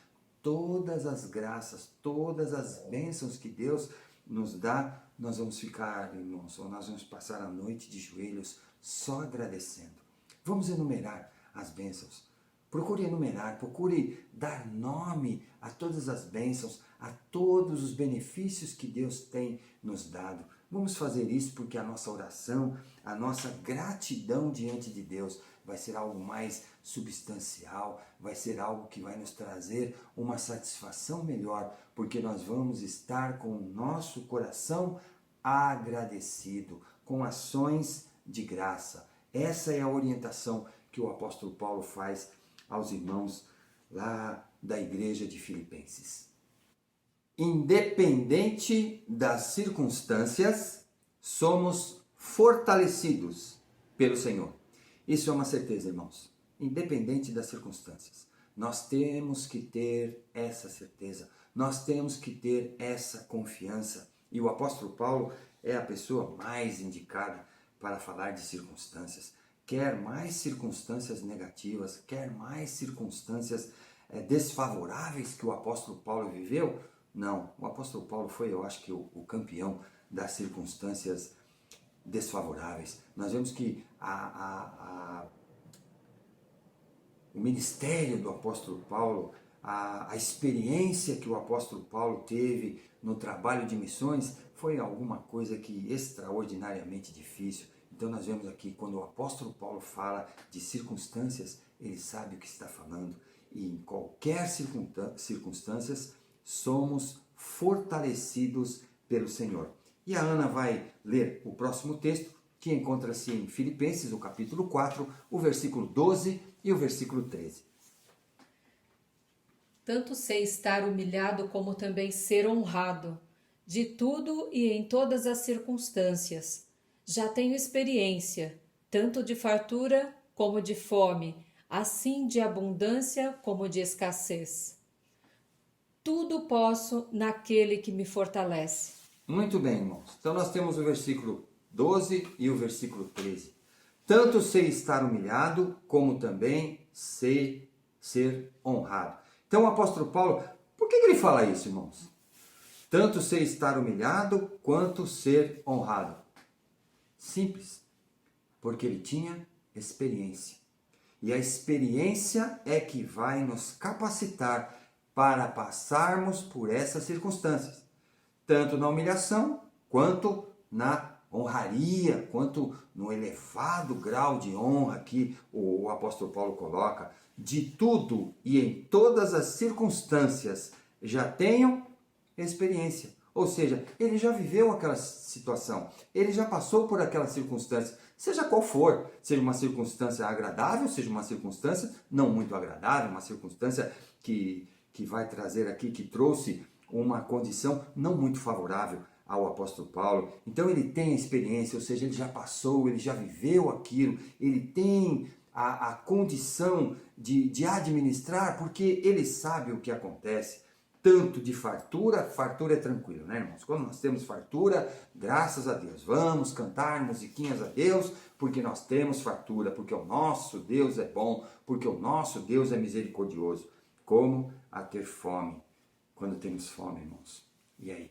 B: todas as graças, todas as bênçãos que Deus nos dá, nós vamos ficar, irmãos, ou nós vamos passar a noite de joelhos só agradecendo. Vamos enumerar as bênçãos. Procure enumerar, procure dar nome a todas as bênçãos, a todos os benefícios que Deus tem nos dado. Vamos fazer isso porque a nossa oração, a nossa gratidão diante de Deus vai ser algo mais substancial, vai ser algo que vai nos trazer uma satisfação melhor, porque nós vamos estar com o nosso coração agradecido, com ações de graça. Essa é a orientação que o apóstolo Paulo faz aos irmãos lá da igreja de Filipenses. Independente das circunstâncias, somos fortalecidos pelo Senhor. Isso é uma certeza, irmãos. independente das circunstâncias. Nós temos que ter essa certeza, nós temos que ter essa confiança. E o apóstolo Paulo é a pessoa mais indicada para falar de circunstâncias. Quer mais circunstâncias negativas, quer mais circunstâncias desfavoráveis que o apóstolo Paulo viveu? Não, o apóstolo Paulo foi, eu acho que, o campeão das circunstâncias desfavoráveis. Nós vemos que o ministério do apóstolo Paulo, a experiência que o apóstolo Paulo teve no trabalho de missões foi alguma coisa que extraordinariamente difícil. Então nós vemos aqui, quando o apóstolo Paulo fala de circunstâncias, ele sabe o que está falando. E em qualquer circunstâncias, somos fortalecidos pelo Senhor. E a Ana vai ler o próximo texto, que encontra-se em Filipenses, o capítulo 4, o versículo 12 e o versículo 13.
C: Tanto sei estar humilhado como também ser honrado, de tudo e em todas as circunstâncias. Já tenho experiência, tanto de fartura como de fome, assim de abundância como de escassez. Tudo posso naquele que me fortalece.
B: Muito bem, irmãos. Então nós temos o versículo 12 e o versículo 13. Tanto sei estar humilhado, como também sei ser honrado. Então o apóstolo Paulo, por que ele fala isso, irmãos? Tanto sei estar humilhado, quanto ser honrado. Simples. Porque ele tinha experiência. E a experiência é que vai nos capacitar para passarmos por essas circunstâncias. Tanto na humilhação, quanto na honraria, quanto no elevado grau de honra que o apóstolo Paulo coloca. De tudo e em todas as circunstâncias já tenham experiência. Ou seja, ele já viveu aquela situação, ele já passou por aquela circunstância, seja qual for, seja uma circunstância agradável, seja uma circunstância não muito agradável, uma circunstância que vai trazer aqui, que trouxe uma condição não muito favorável ao apóstolo Paulo. Então ele tem a experiência, ou seja, ele já passou, ele já viveu aquilo, ele tem a condição de administrar, porque ele sabe o que acontece. Tanto de fartura, fartura é tranquilo, né, irmãos? Quando nós temos fartura, graças a Deus, vamos cantar musiquinhas a Deus, porque nós temos fartura, porque o nosso Deus é bom, porque o nosso Deus é misericordioso. Como a ter fome, quando temos fome, irmãos. E aí,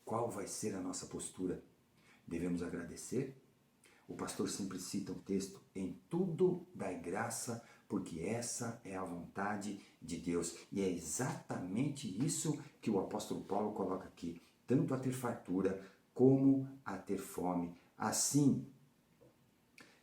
B: qual vai ser a nossa postura? Devemos agradecer? O pastor sempre cita um texto: em tudo dai graça, porque essa é a vontade de Deus. E é exatamente isso que o apóstolo Paulo coloca aqui. Tanto a ter fartura, como a ter fome. Assim,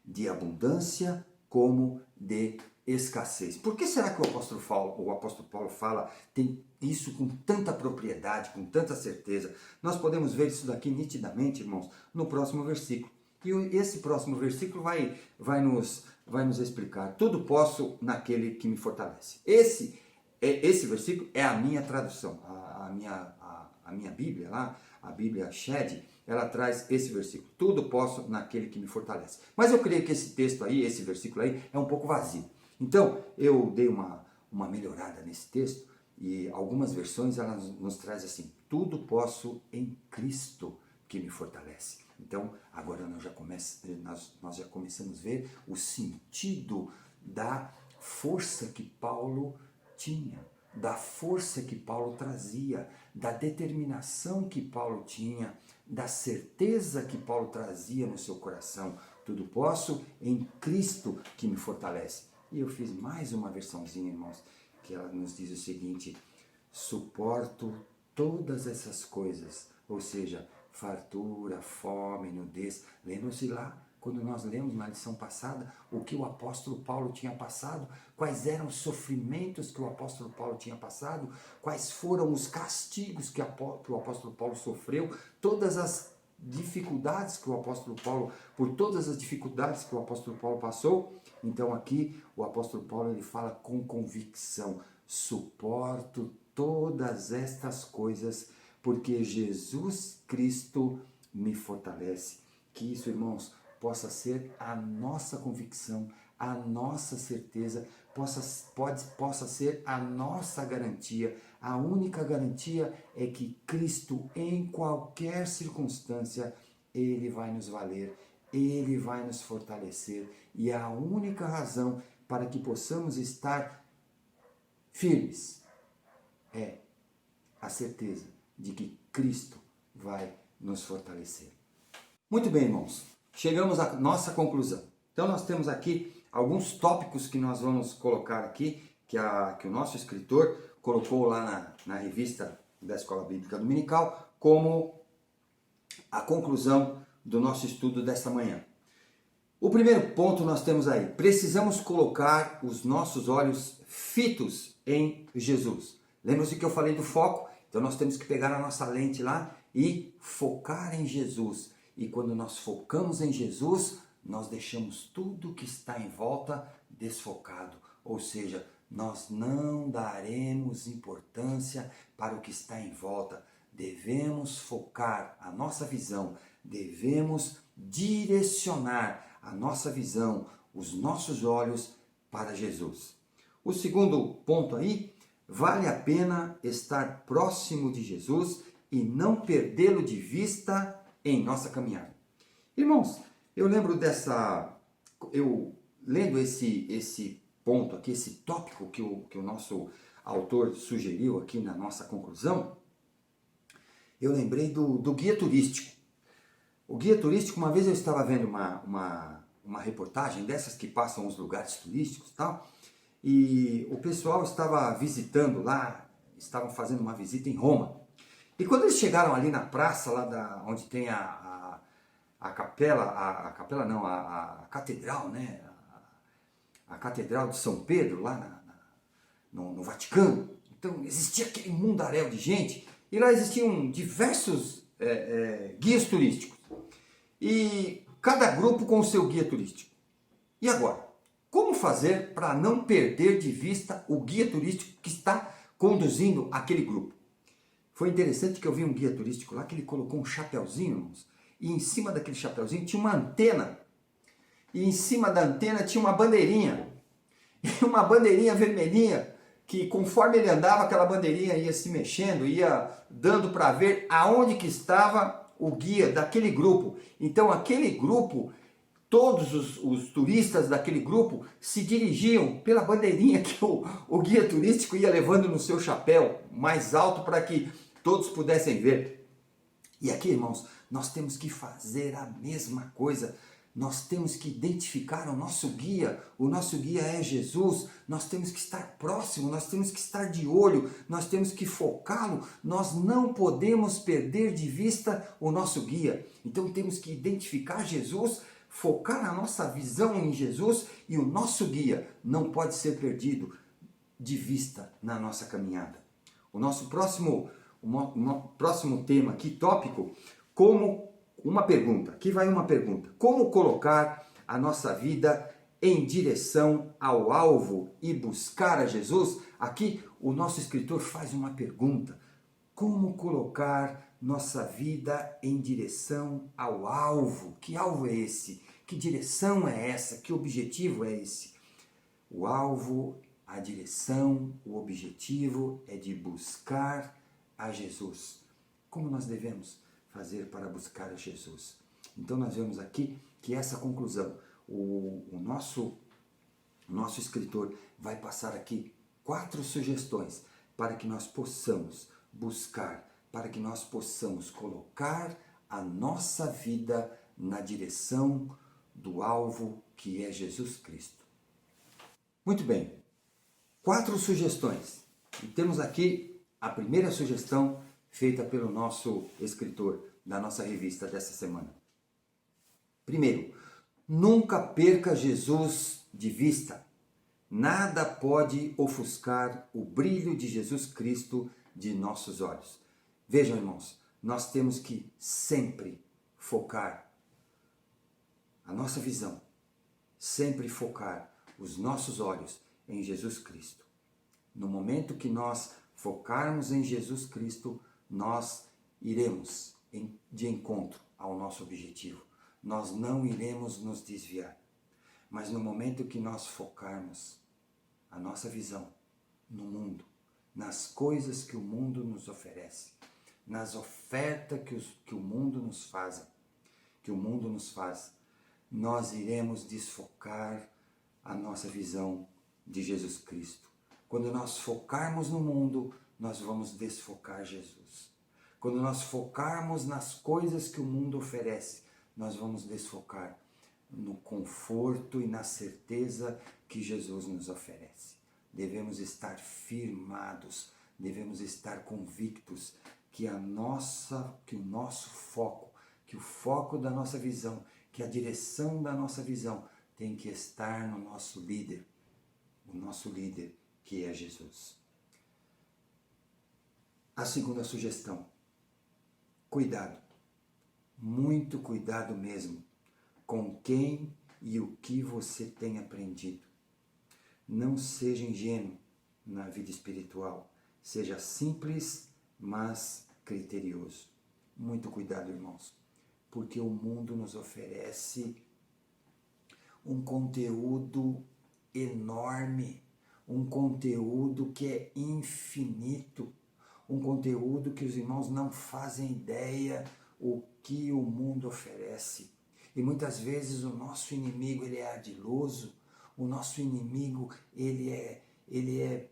B: de abundância, como de escassez. Por que será que o apóstolo Paulo fala, tem isso com tanta propriedade, com tanta certeza? Nós podemos ver isso daqui nitidamente, irmãos, no próximo versículo. E esse próximo versículo vai nos explicar: tudo posso naquele que me fortalece. Esse versículo é a minha tradução, a minha Bíblia lá, a Bíblia Shed, ela traz esse versículo: tudo posso naquele que me fortalece. Mas eu creio que esse texto aí, esse versículo aí, é um pouco vazio. Então eu dei uma melhorada nesse texto, e algumas versões elas nos trazem assim: tudo posso em Cristo que me fortalece. Então, agora nós já começamos a ver o sentido da força que Paulo tinha, da força que Paulo trazia, da determinação que Paulo tinha, da certeza que Paulo trazia no seu coração. Tudo posso em Cristo que me fortalece. E eu fiz mais uma versãozinha, irmãos, que ela nos diz o seguinte: suporto todas essas coisas, ou seja, fartura, fome, nudez. Lembram-se lá, quando nós lemos na lição passada, o que o apóstolo Paulo tinha passado, quais eram os sofrimentos que o apóstolo Paulo tinha passado, quais foram os castigos que o apóstolo Paulo sofreu, todas as dificuldades que o apóstolo Paulo, por todas as dificuldades que o apóstolo Paulo passou. Então aqui o apóstolo Paulo ele fala com convicção: suporto todas estas coisas, porque Jesus Cristo me fortalece. Que isso, irmãos, possa ser a nossa convicção, a nossa certeza, possa ser a nossa garantia. A única garantia é que Cristo, em qualquer circunstância, Ele vai nos valer, Ele vai nos fortalecer. E a única razão para que possamos estar firmes é a certeza de que Cristo vai nos fortalecer. Muito bem, irmãos. Chegamos à nossa conclusão. Então nós temos aqui alguns tópicos que nós vamos colocar aqui, que o nosso escritor colocou lá na revista da Escola Bíblica Dominical, como a conclusão do nosso estudo desta manhã. O primeiro ponto nós temos aí: precisamos colocar os nossos olhos fitos em Jesus. Lembra-se que eu falei do foco? Então nós temos que pegar a nossa lente lá e focar em Jesus. E quando nós focamos em Jesus, nós deixamos tudo que está em volta desfocado. Ou seja, nós não daremos importância para o que está em volta. Devemos focar a nossa visão, devemos direcionar a nossa visão, os nossos olhos para Jesus. O segundo ponto aí: vale a pena estar próximo de Jesus e não perdê-lo de vista em nossa caminhada. Irmãos, eu lembro lendo esse ponto aqui, esse tópico que o nosso autor sugeriu aqui na nossa conclusão, eu lembrei do guia turístico. O guia turístico, uma vez eu estava vendo uma reportagem dessas que passam os lugares turísticos e tal, e o pessoal estava visitando lá, estavam fazendo uma visita em Roma. E quando eles chegaram ali na praça, lá onde tem a catedral, né? A catedral de São Pedro, lá no Vaticano. Então existia aquele mundaréu de gente, e lá existiam diversos guias turísticos. E cada grupo com o seu guia turístico. E agora? Como fazer para não perder de vista o guia turístico que está conduzindo aquele grupo? Foi interessante que eu vi um guia turístico lá que ele colocou um chapeuzinho, irmãos, e em cima daquele chapeuzinho tinha uma antena. E em cima da antena tinha uma bandeirinha. E uma bandeirinha vermelhinha, que conforme ele andava, aquela bandeirinha ia se mexendo, ia dando para ver aonde que estava o guia daquele grupo. Então aquele grupo, todos os turistas daquele grupo se dirigiam pela bandeirinha que o guia turístico ia levando no seu chapéu mais alto para que todos pudessem ver. E aqui, irmãos, nós temos que fazer a mesma coisa. Nós temos que identificar o nosso guia é Jesus, nós temos que estar próximo, nós temos que estar de olho, nós temos que focá-lo, nós não podemos perder de vista o nosso guia. Então temos que identificar Jesus, focar a nossa visão em Jesus, e o nosso guia não pode ser perdido de vista na nossa caminhada. O nosso próximo tema aqui, tópico, aqui vai uma pergunta: como colocar a nossa vida em direção ao alvo e buscar a Jesus? Aqui o nosso escritor faz uma pergunta: como colocar nossa vida em direção ao alvo? Que alvo é esse? Que direção é essa? Que objetivo é esse? O alvo, a direção, o objetivo é de buscar a Jesus. Como nós devemos fazer para buscar a Jesus? Então nós vemos aqui que essa conclusão, o nosso escritor vai passar aqui 4 sugestões para que nós possamos buscar, para que nós possamos colocar a nossa vida na direção do alvo que é Jesus Cristo. Muito bem, 4 sugestões. E temos aqui a primeira sugestão feita pelo nosso escritor da nossa revista dessa semana. Primeiro, nunca perca Jesus de vista. Nada pode ofuscar o brilho de Jesus Cristo de nossos olhos. Vejam, irmãos, nós temos que sempre focar a nossa visão, sempre focar os nossos olhos em Jesus Cristo. No momento que nós focarmos em Jesus Cristo, nós iremos de encontro ao nosso objetivo. Nós não iremos nos desviar. Mas no momento que nós focarmos a nossa visão no mundo, nas coisas que o mundo nos oferece, nas ofertas que o mundo nos faz, nós iremos desfocar a nossa visão de Jesus Cristo. Quando nós focarmos no mundo, nós vamos desfocar Jesus. Quando nós focarmos nas coisas que o mundo oferece, nós vamos desfocar no conforto e na certeza que Jesus nos oferece. Devemos estar firmados, devemos estar convictos que o nosso foco, que o foco da nossa visão, que a direção da nossa visão tem que estar no nosso líder, o nosso líder que é Jesus. A segunda sugestão, cuidado, muito cuidado mesmo com quem e o que você tem aprendido. Não seja ingênuo na vida espiritual, seja simples, mas criterioso. Muito cuidado, irmãos, porque o mundo nos oferece um conteúdo enorme, um conteúdo que é infinito, um conteúdo que os irmãos não fazem ideia o que o mundo oferece. E muitas vezes o nosso inimigo ele é ardiloso, o nosso inimigo ele é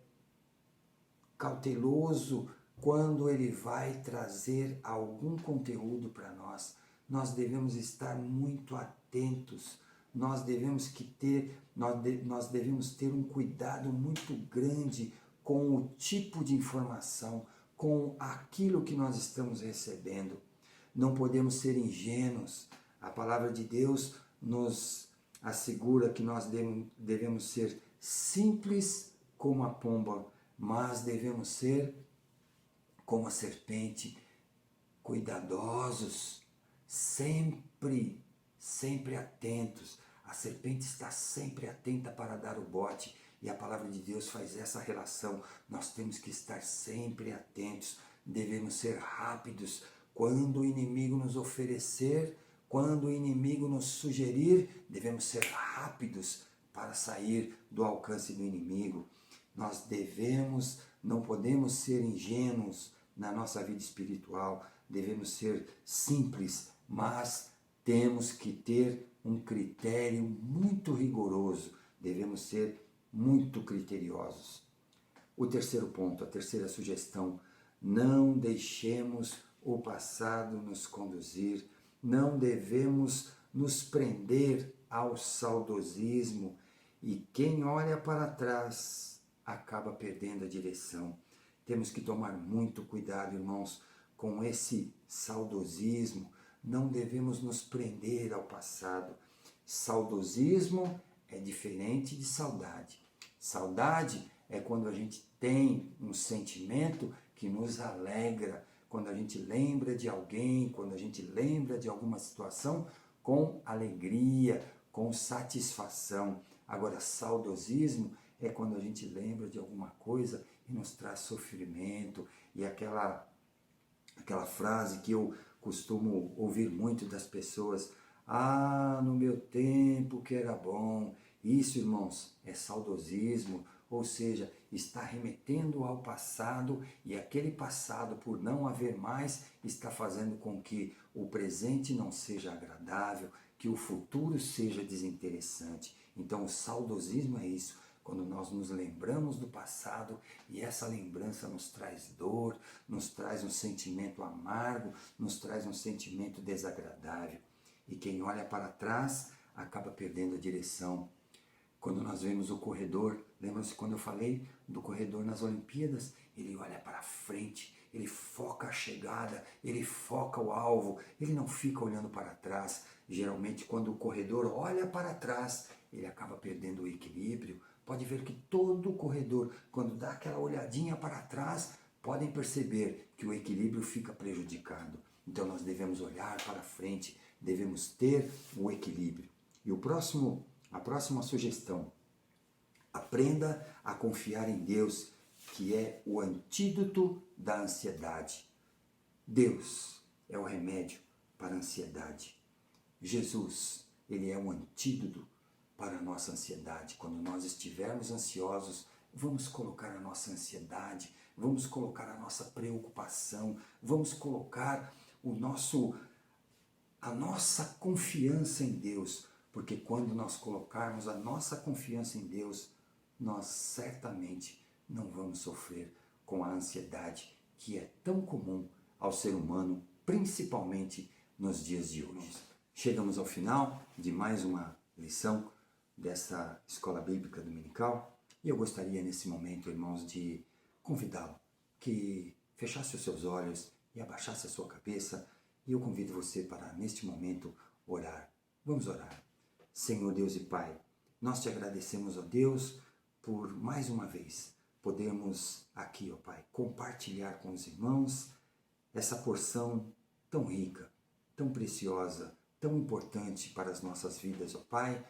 B: cauteloso quando ele vai trazer algum conteúdo para nós. Nós devemos estar muito atentos. Nós devemos ter um cuidado muito grande com o tipo de informação, com aquilo que nós estamos recebendo. Não podemos ser ingênuos. A palavra de Deus nos assegura que nós devemos ser simples como a pomba, mas devemos ser como a serpente, cuidadosos, sempre atentos. A serpente está sempre atenta para dar o bote, e a palavra de Deus faz essa relação. Nós temos que estar sempre atentos, devemos ser rápidos. Quando o inimigo nos oferecer, quando o inimigo nos sugerir, devemos ser rápidos para sair do alcance do inimigo. Não podemos ser ingênuos na nossa vida espiritual, devemos ser simples, mas temos que ter um critério muito rigoroso, devemos ser muito criteriosos. O terceiro ponto, a terceira sugestão, não deixemos o passado nos conduzir, não devemos nos prender ao saudosismo, e quem olha para trás acaba perdendo a direção. Temos que tomar muito cuidado, irmãos, com esse saudosismo. Não devemos nos prender ao passado. Saudosismo é diferente de saudade. Saudade é quando a gente tem um sentimento que nos alegra, quando a gente lembra de alguém, quando a gente lembra de alguma situação com alegria, com satisfação. Agora, saudosismo é quando a gente lembra de alguma coisa e nos traz sofrimento. E aquela frase que eu costumo ouvir muito das pessoas: ah, no meu tempo que era bom. Isso, irmãos, é saudosismo, ou seja, está remetendo ao passado, e aquele passado, por não haver mais, está fazendo com que o presente não seja agradável, que o futuro seja desinteressante. Então, o saudosismo é isso, quando nós nos lembramos do passado e essa lembrança nos traz dor, nos traz um sentimento amargo, nos traz um sentimento desagradável. E quem olha para trás acaba perdendo a direção. Quando nós vemos o corredor, lembram-se quando eu falei do corredor nas Olimpíadas? Ele olha para frente, ele foca a chegada, ele foca o alvo, ele não fica olhando para trás. Geralmente, quando o corredor olha para trás, ele acaba perdendo o equilíbrio. Pode ver que todo corredor, quando dá aquela olhadinha para trás, podem perceber que o equilíbrio fica prejudicado. Então nós devemos olhar para frente, devemos ter o equilíbrio. E a próxima sugestão: aprenda a confiar em Deus, que é o antídoto da ansiedade. Deus é o remédio para a ansiedade. Jesus, ele é o antídoto para a nossa ansiedade. Quando nós estivermos ansiosos, vamos colocar a nossa ansiedade, vamos colocar a nossa preocupação, vamos colocar a nossa confiança em Deus, porque quando nós colocarmos a nossa confiança em Deus, nós certamente não vamos sofrer com a ansiedade que é tão comum ao ser humano, principalmente nos dias de hoje. Chegamos ao final de mais uma lição dessa Escola Bíblica Dominical e eu gostaria nesse momento, irmãos, de convidá-lo que fechasse os seus olhos e abaixasse a sua cabeça e eu convido você para, neste momento, orar. Vamos orar. Senhor Deus e Pai, nós te agradecemos, ó Deus, por mais uma vez podermos aqui, ó Pai, compartilhar com os irmãos essa porção tão rica, tão preciosa, tão importante para as nossas vidas, ó Pai,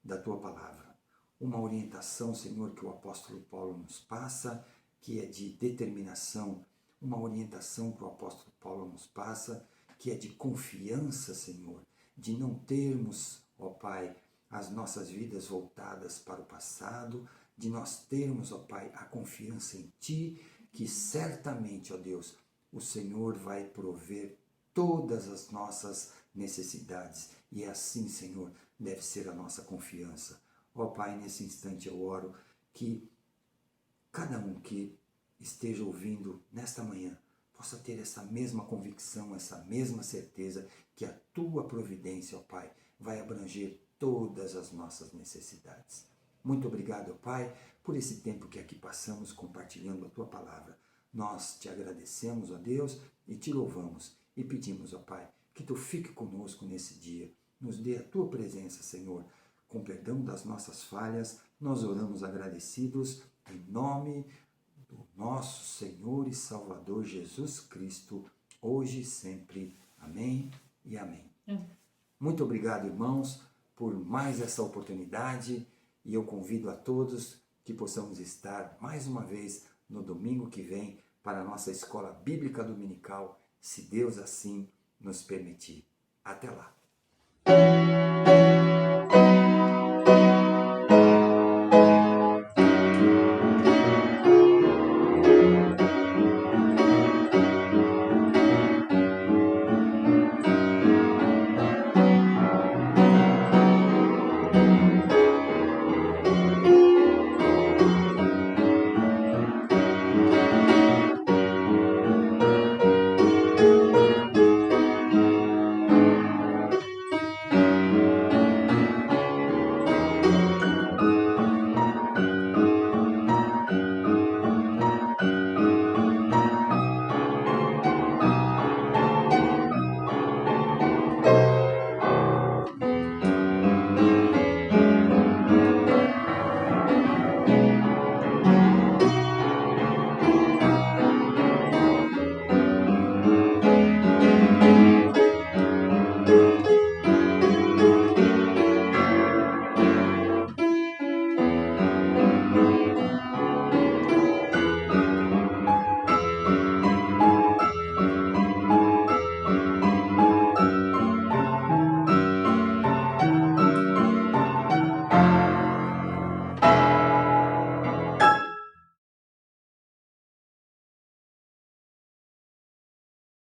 B: da Tua Palavra. Uma orientação, Senhor, que o apóstolo Paulo nos passa, que é de determinação, uma orientação que o apóstolo Paulo nos passa, que é de confiança, Senhor, de não termos, ó Pai, as nossas vidas voltadas para o passado, de nós termos, ó Pai, a confiança em Ti, que certamente, ó Deus, o Senhor vai prover todas as nossas necessidades. E assim, Senhor, deve ser a nossa confiança. Ó Pai, nesse instante eu oro que cada um que esteja ouvindo nesta manhã possa ter essa mesma convicção, essa mesma certeza que a Tua providência, ó Pai, vai abranger todas as nossas necessidades. Muito obrigado, ó Pai, por esse tempo que aqui passamos compartilhando a Tua Palavra. Nós te agradecemos, ó Deus, e te louvamos e pedimos, ó Pai, que Tu fique conosco nesse dia. Nos dê a Tua presença, Senhor. Com perdão das nossas falhas, nós oramos agradecidos em nome do nosso Senhor e Salvador Jesus Cristo, hoje e sempre. Amém e amém. Muito obrigado, irmãos, por mais essa oportunidade e eu convido a todos que possamos estar mais uma vez no domingo que vem para a nossa Escola Bíblica Dominical, se Deus assim nos permitir. Até lá!